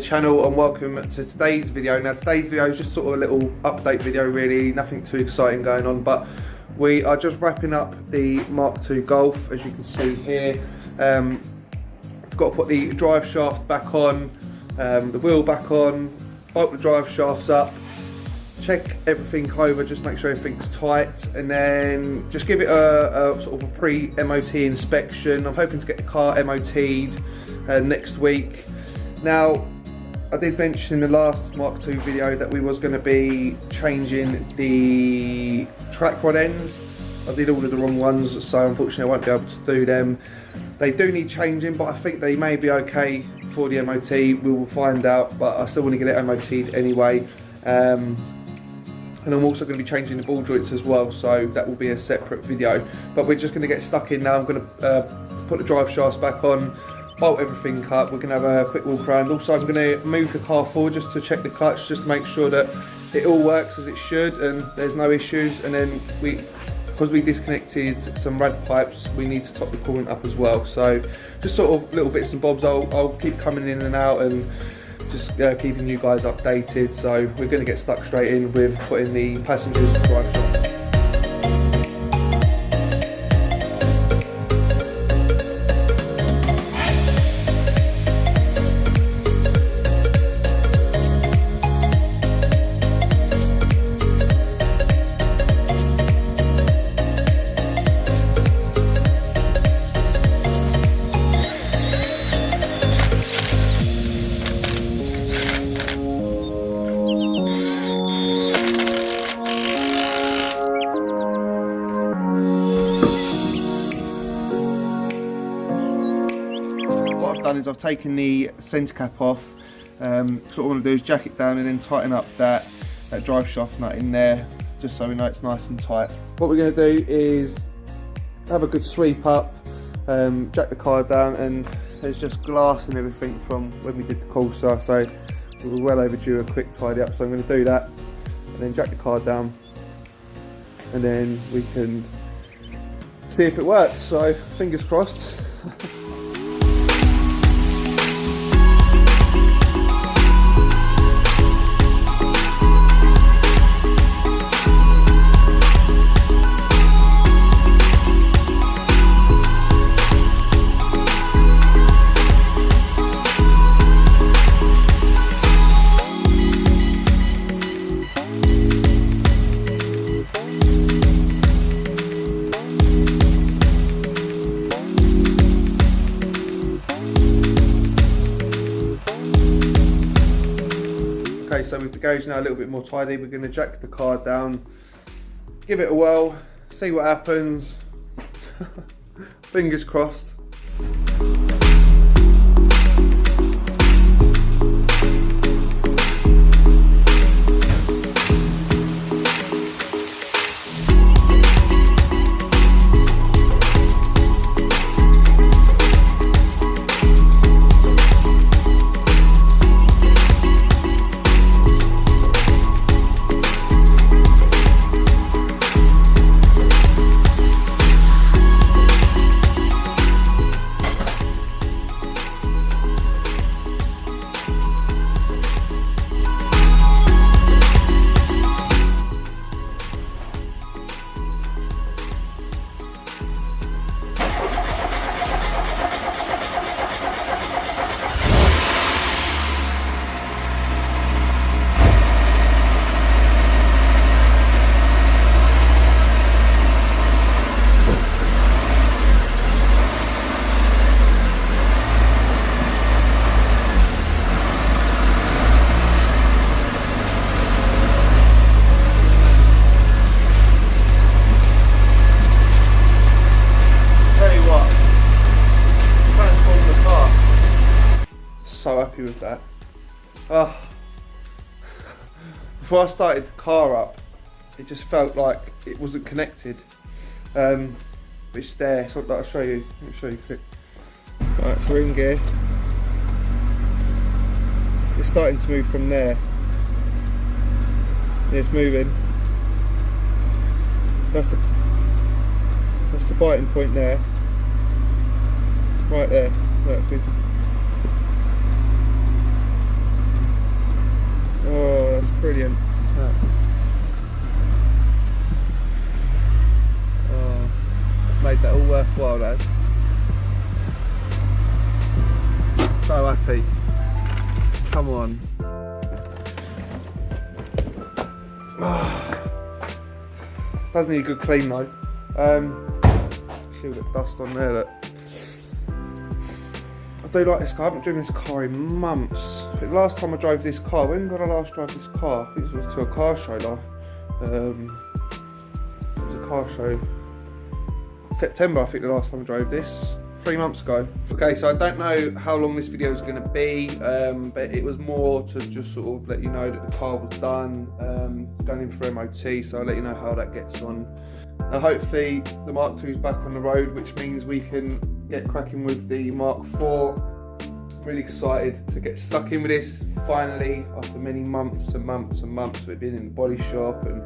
channel and welcome to today's video. Now today's video is just sort of a little update video really, nothing too exciting going on, but we are just wrapping up the Mark II Golf, as you can see here. Got to put the drive shaft back on, the wheel back on, bolt the drive shafts up, check everything over, just make sure everything's tight, and then just give it a sort of a pre-MOT inspection. I'm hoping to get the car MOT'd next week. Now, I did mention in the last Mark II video that we was going to be changing the track rod ends. I did all of the wrong ones, so unfortunately I won't be able to do them. They do need changing, but I think they may be okay for the MOT. We will find out, but I still want to get it MOT'd anyway. And I'm also going to be changing the ball joints as well, so that will be a separate video. But we're just going to get stuck in now. I'm going to put the drive shafts back on, bolt everything up. We're going to have a quick walk around. Also, I'm going to move the car forward just to check the clutch, just to make sure that it all works as it should and there's no issues. And then because we disconnected some rad pipes, we need to top the coolant up as well. So just sort of little bits and bobs. I'll keep coming in and out and just keeping you guys updated. So we're going to get stuck straight in with putting the passengers drive shaft. Is I've taken the centre cap off. So what I want to do is jack it down and then tighten up that drive shaft nut in there, just so we know it's nice and tight. What we're going to do is have a good sweep up, jack the car down, and there's just glass and everything from when we did the Corsa, so we were well overdue a quick tidy up. So I'm going to do that and then jack the car down, and then we can see if it works. So fingers crossed. Okay, so with the gauge now a little bit more tidy, we're going to jack the car down, give it a whirl, see what happens. Fingers crossed. So happy with that. Before I started the car up, it just felt like it wasn't connected. It's there, so I'll show you. Let me show you quick. Right, so we're in gear. It's starting to move from there. Yeah, it's moving. That's the biting point there. Right there. Look, Oh, that's brilliant. Oh, it's made that all worthwhile, lads. So happy. Come on. Does need a good clean though. See all that dust on there. Look. I do like this car. I haven't driven this car in months. The last time I drove this car, when did I last drive this car? I think it was to a car show. It was a car show. September, I think the last time I drove this. 3 months ago. Okay, so I don't know how long this video is going to be, but it was more to just sort of let you know that the car was done, going in for MOT, so I'll let you know how that gets on. Now hopefully the Mark II is back on the road, which means we can get cracking with the Mark IV. Really excited to get stuck in with this, finally, after many months and months and months. We've been in the body shop and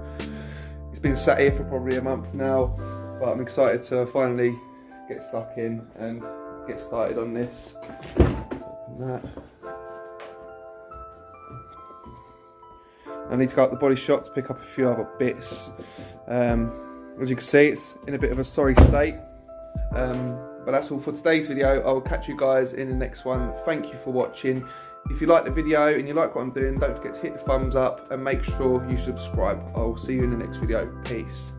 it's been sat here for probably a month now, but I'm excited to finally get stuck in and get started on this. That. I need to go up the body shop to pick up a few other bits. As you can see, it's in a bit of a sorry state. But that's all for today's video. I'll catch you guys in the next one. Thank you for watching. If you like the video and you like what I'm doing, don't forget to hit the thumbs up and make sure you subscribe. I'll see you in the next video. Peace.